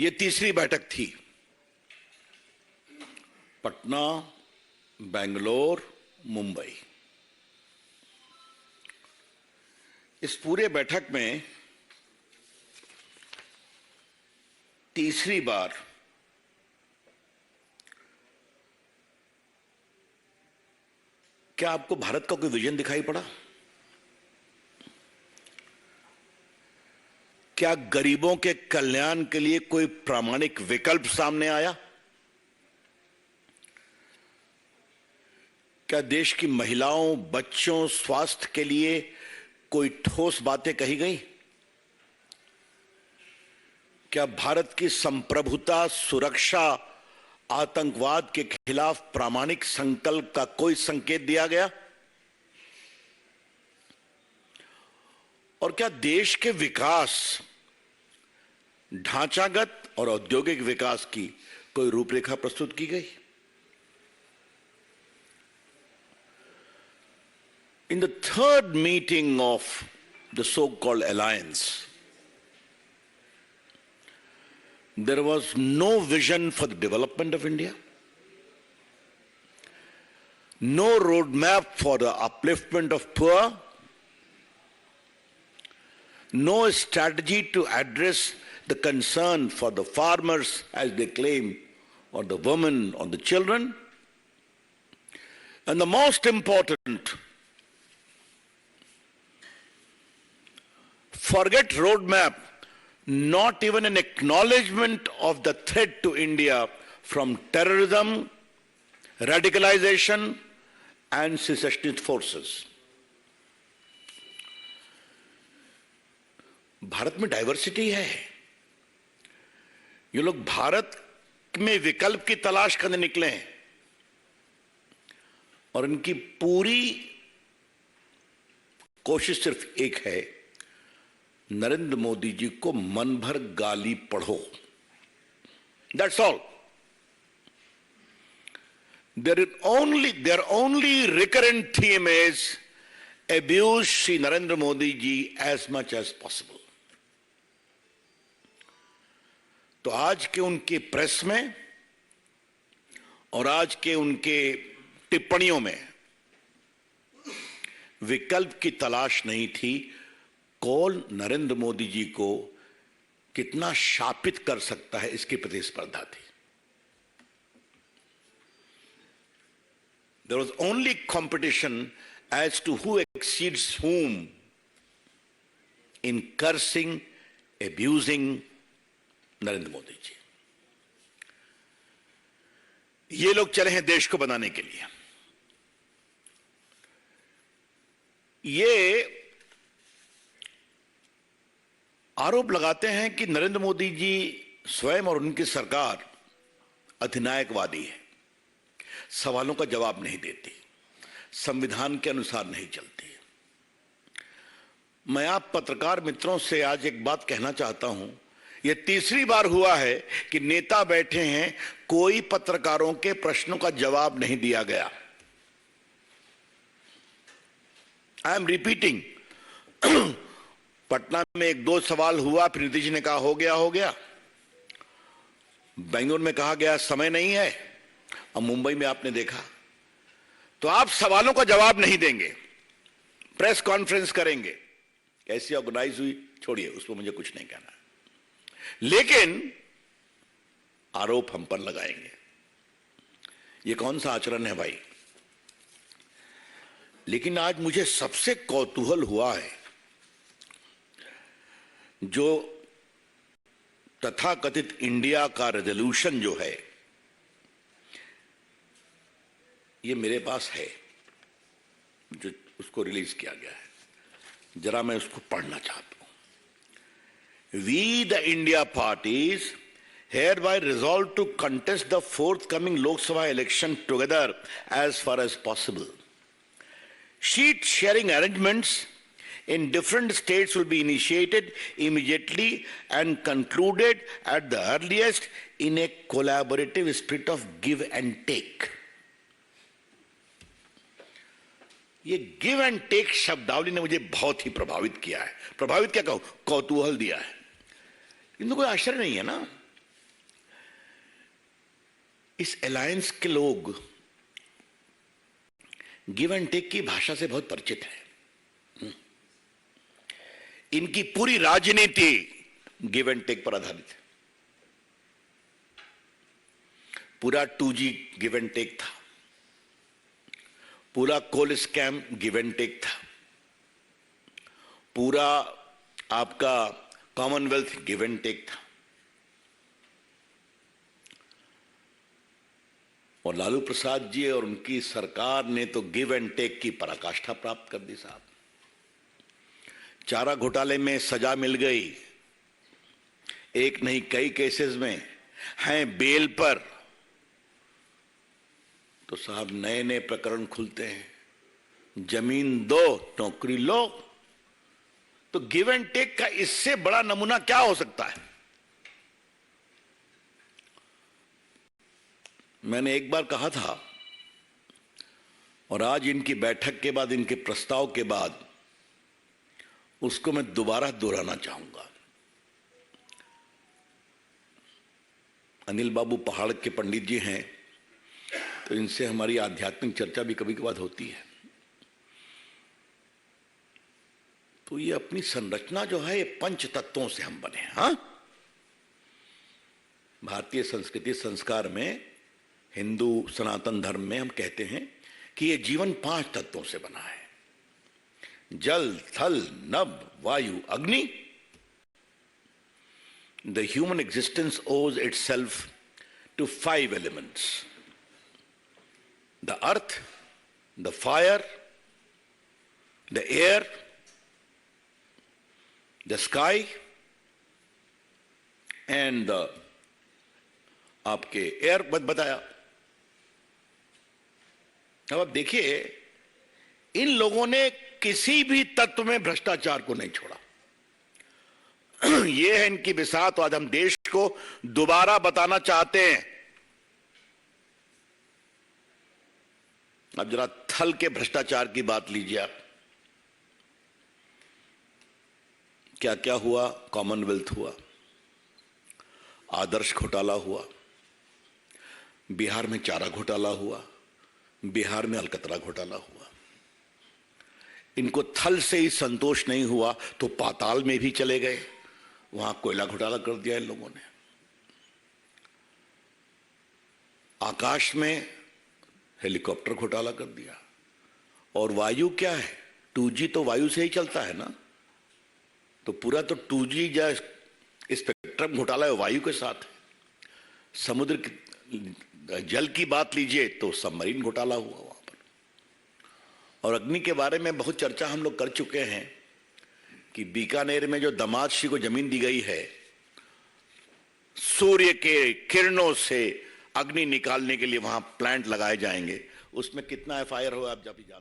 ये तीसरी बैठक थी। पटना, बेंगलोर, मुंबई। इस पूरे बैठक में तीसरी बार क्या आपको भारत का कोई विजन दिखाई पड़ा? क्या गरीबों के कल्याण के लिए कोई प्रामाणिक विकल्प सामने आया? क्या देश की महिलाओं, बच्चों, स्वास्थ्य के लिए कोई ठोस बातें कही गई? क्या भारत की संप्रभुता, सुरक्षा, आतंकवाद के खिलाफ प्रामाणिक संकल्प का कोई संकेत दिया गया? और क्या देश के विकास, ढांचागत और औद्योगिक विकास की कोई रूपरेखा प्रस्तुत की गई? In the third meeting of the so-called alliance, there was no vision for the development of India, no roadmap for the upliftment of poor, no strategy to address the concern for the farmers, as they claim, or the women, or the children. And the most important, forget roadmap, not even an acknowledgement of the threat to India from terrorism, radicalization, and secessionist forces. Bharat में diversity है। ये लोग भारत में विकल्प की तलाश करने निकले हैं और इनकी पूरी कोशिश सिर्फ एक है, नरेंद्र मोदी जी को मन भर गाली पढ़ो। That's all. Their only recurrent theme is abuse Shri Narendra Modi ji as much as possible. तो आज के उनके प्रेस में और आज के उनके टिप्पणियों में विकल्प की तलाश नहीं थी, कौन नरेंद्र मोदी जी को कितना शापित कर सकता है इसकी प्रतिस्पर्धा थी। There was only competition as to who exceeds whom in cursing, abusing Narendra Modi ji. ये लोग चले हैं देश को बनाने के लिए। ये आरोप लगाते हैं कि नरेंद्र मोदी जी स्वयं और उनकी सरकार अधिनायकवादी है, सवालों का जवाब नहीं देती, संविधान के अनुसार नहीं चलती। मैं आप पत्रकार मित्रों से आज एक बात कहना चाहता हूं, यह तीसरी बार हुआ है कि नेता बैठे हैं, कोई पत्रकारों के प्रश्नों का जवाब नहीं दिया गया। आई एम रिपीटिंग, पटना में एक दो सवाल हुआ, फिर नीतीश जी ने कहा हो गया। बेंगलुरु में कहा गया समय नहीं है, और मुंबई में आपने देखा। तो आप सवालों का जवाब नहीं देंगे, प्रेस कॉन्फ्रेंस करेंगे, कैसी ऑर्गेनाइज हुई छोड़िए, उस पर मुझे कुछ नहीं कहना, लेकिन आरोप हम पर लगाएंगे। ये कौन सा आचरण है भाई? लेकिन आज मुझे सबसे कौतूहल हुआ है, जो तथाकथित इंडिया का रेजोल्यूशन जो है, ये मेरे पास है, जो उसको रिलीज किया गया है। जरा मैं उसको पढ़ना चाहता हूं। We, the India parties, hereby resolve to contest the forthcoming Lok Sabha election together as far as possible. Seat sharing arrangements in different states will be initiated immediately and concluded at the earliest in a collaborative spirit of give and take. ये give and take शब्दावली ने मुझे बहुत ही प्रभावित किया है। प्रभावित क्या कहूं, कौतूहल दिया है। इनको कोई आश्चर्य नहीं है ना, इस अलायंस के लोग गिव एंड टेक की भाषा से बहुत परिचित है। इनकी पूरी राजनीति गिव एंड टेक पर आधारित है। पूरा 2G गिव एंड टेक था, पूरा कोल स्कैम गिव एंड टेक था, पूरा आपका कॉमनवेल्थ गिव एंड टेक था। और लालू प्रसाद जी और उनकी सरकार ने तो गिव एंड टेक की पराकाष्ठा प्राप्त कर दी साहब। चारा घोटाले में सजा मिल गई, एक नहीं कई केसेस में हैं बेल पर, तो साहब नए नए प्रकरण खुलते हैं। जमीन दो नौकरी लो, तो गिव एंड टेक का इससे बड़ा नमूना क्या हो सकता है। मैंने एक बार कहा था और आज इनकी बैठक के बाद, इनके प्रस्ताव के बाद उसको मैं दोबारा दोहराना चाहूंगा। अनिल बाबू पहाड़ के पंडित जी हैं, तो इनसे हमारी आध्यात्मिक चर्चा भी कभी कभार होती है। तो ये अपनी संरचना जो है, ये पंच तत्वों से हम बने हैं। हाँ, भारतीय संस्कृति संस्कार में, हिंदू सनातन धर्म में हम कहते हैं कि ये जीवन 5 तत्वों से बना है। जल, थल, नभ, वायु, अग्नि। द ह्यूमन एग्जिस्टेंस ओज itself to 5 elements: the earth, the fire, the air, the sky and the आपके एयर बताया। अब आप देखिए, इन लोगों ने किसी भी तत्व में भ्रष्टाचार को नहीं छोड़ा। यह है इनकी बिसात। आज हम देश को दोबारा बताना चाहते हैं। अब जरा थल के भ्रष्टाचार की बात लीजिए आप। क्या क्या हुआ? कॉमनवेल्थ हुआ, आदर्श घोटाला हुआ, बिहार में चारा घोटाला हुआ, बिहार में अलकतरा घोटाला हुआ। इनको थल से ही संतोष नहीं हुआ तो पाताल में भी चले गए, वहां कोयला घोटाला कर दिया इन लोगों ने। आकाश में हेलीकॉप्टर घोटाला कर दिया। और वायु क्या है? 2G तो वायु से ही चलता है ना, तो पूरा तो 2G या स्पेक्ट्रम घोटाला है वायु के साथ। समुद्र की, जल की बात लीजिए तो सबमरीन घोटाला हुआ वहां पर। और अग्नि के बारे में बहुत चर्चा हम लोग कर चुके हैं कि बीकानेर में जो दामाद श्री को जमीन दी गई है, सूर्य के किरणों से अग्नि निकालने के लिए वहां प्लांट लगाए जाएंगे, उसमें कितना FIR हुआ आप जब भी जानते हैं।